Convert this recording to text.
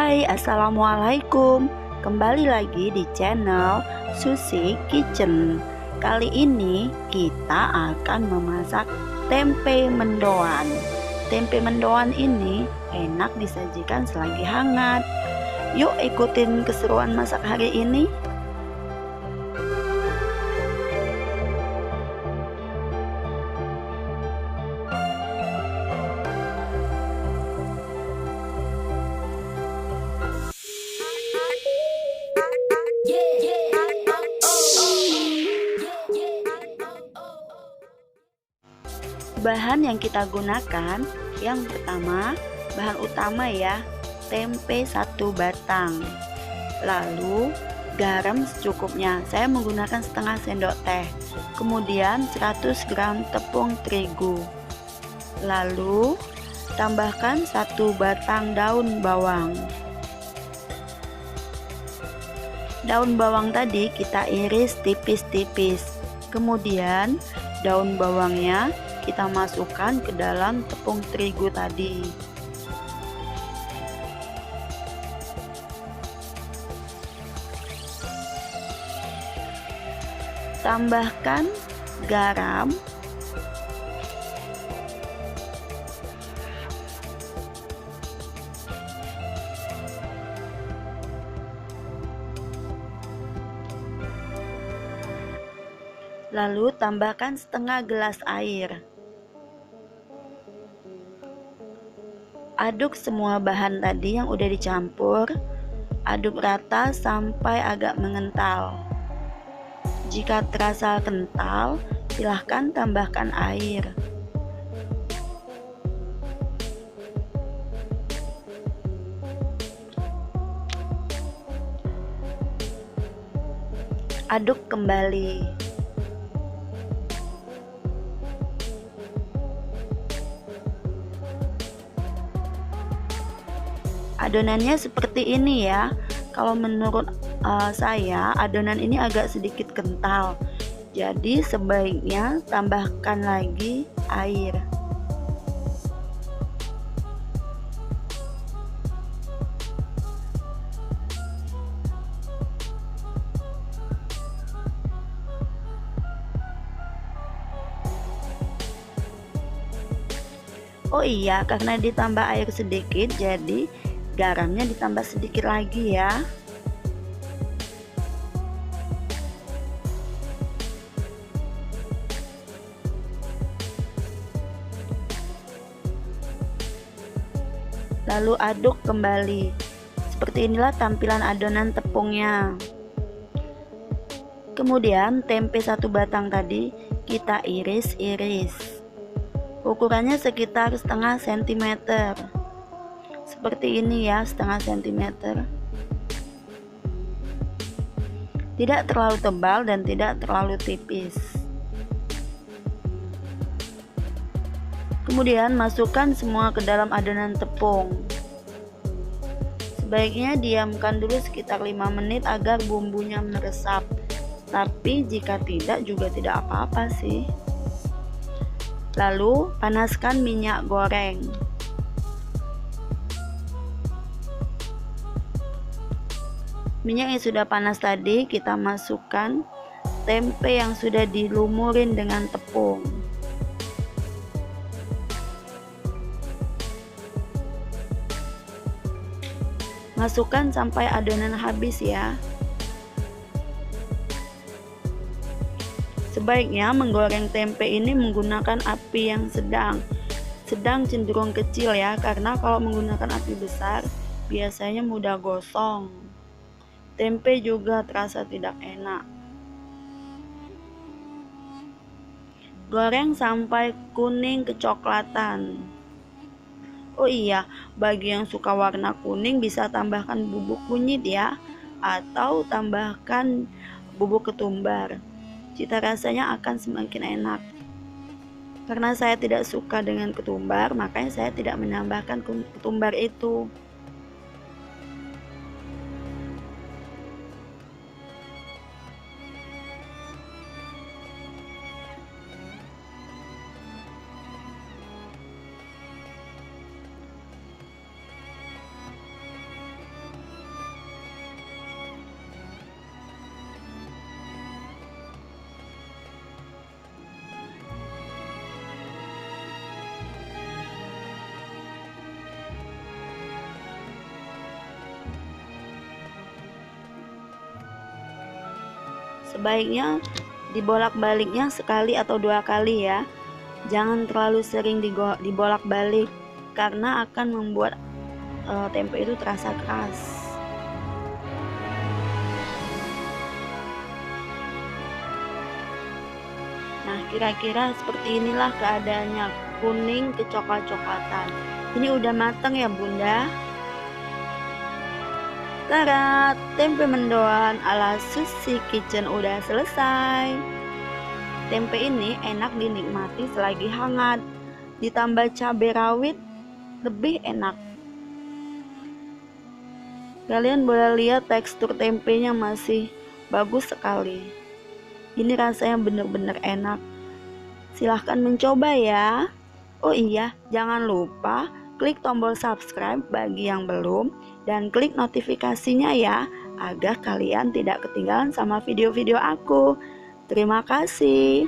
Hai, assalamualaikum. Kembali lagi di channel Susi Kitchen. Kali ini kita akan memasak tempe mendoan. Tempe mendoan ini enak disajikan selagi hangat. Yuk ikutin keseruan masak hari ini. Bahan yang kita gunakan, yang pertama, bahan utama ya, tempe 1 batang. Lalu garam secukupnya, saya menggunakan setengah sendok teh. Kemudian 100 gram tepung terigu. Lalu tambahkan 1 batang daun bawang. Daun bawang tadi kita iris tipis-tipis. Kemudian daun bawangnya kita masukkan ke dalam tepung terigu tadi. Tambahkan garam, lalu tambahkan setengah gelas air. Aduk semua bahan tadi yang udah dicampur, aduk rata sampai agak mengental. Jika terasa kental, silahkan tambahkan air. Aduk kembali. Adonannya seperti ini ya. Kalau menurut saya adonan ini agak sedikit kental, jadi sebaiknya tambahkan lagi air. Oh iya, karena ditambah air sedikit, jadi garamnya ditambah sedikit lagi ya. Lalu aduk kembali. Seperti inilah tampilan adonan tepungnya. Kemudian tempe 1 batang tadi kita iris-iris. Ukurannya sekitar setengah sentimeter. Seperti ini ya, setengah sentimeter. Tidak terlalu tebal dan tidak terlalu tipis. Kemudian masukkan semua ke dalam adonan tepung. Sebaiknya diamkan dulu sekitar 5 menit agar bumbunya meresap. Tapi jika tidak juga tidak apa-apa sih. Lalu panaskan minyak goreng. Minyak yang sudah panas tadi kita masukkan tempe yang sudah dilumurin dengan tepung. Masukkan sampai adonan habis ya. Sebaiknya menggoreng tempe ini menggunakan api yang sedang cenderung kecil ya, karena kalau menggunakan api besar biasanya mudah gosong. Tempe juga terasa tidak enak. Goreng sampai kuning kecoklatan. Oh iya, bagi yang suka warna kuning bisa tambahkan bubuk kunyit ya, atau tambahkan bubuk ketumbar. Cita rasanya akan semakin enak. Karena saya tidak suka dengan ketumbar, makanya saya tidak menambahkan ketumbar itu. Sebaiknya dibolak-baliknya sekali atau 2 kali ya. Jangan terlalu sering dibolak-balik karena akan membuat tempe itu terasa keras. Nah, kira-kira seperti inilah keadaannya, kuning kecoklat-coklatan. Ini udah matang ya Bunda. Tara, tempe mendoan ala Susi Kitchen udah selesai. Tempe ini enak dinikmati selagi hangat, ditambah cabai rawit lebih enak. Kalian boleh lihat tekstur tempenya masih bagus sekali. Ini rasanya bener-bener enak. Silahkan mencoba ya. Oh iya, jangan lupa klik tombol subscribe bagi yang belum dan klik notifikasinya ya, agar kalian tidak ketinggalan sama video-video aku. Terima kasih.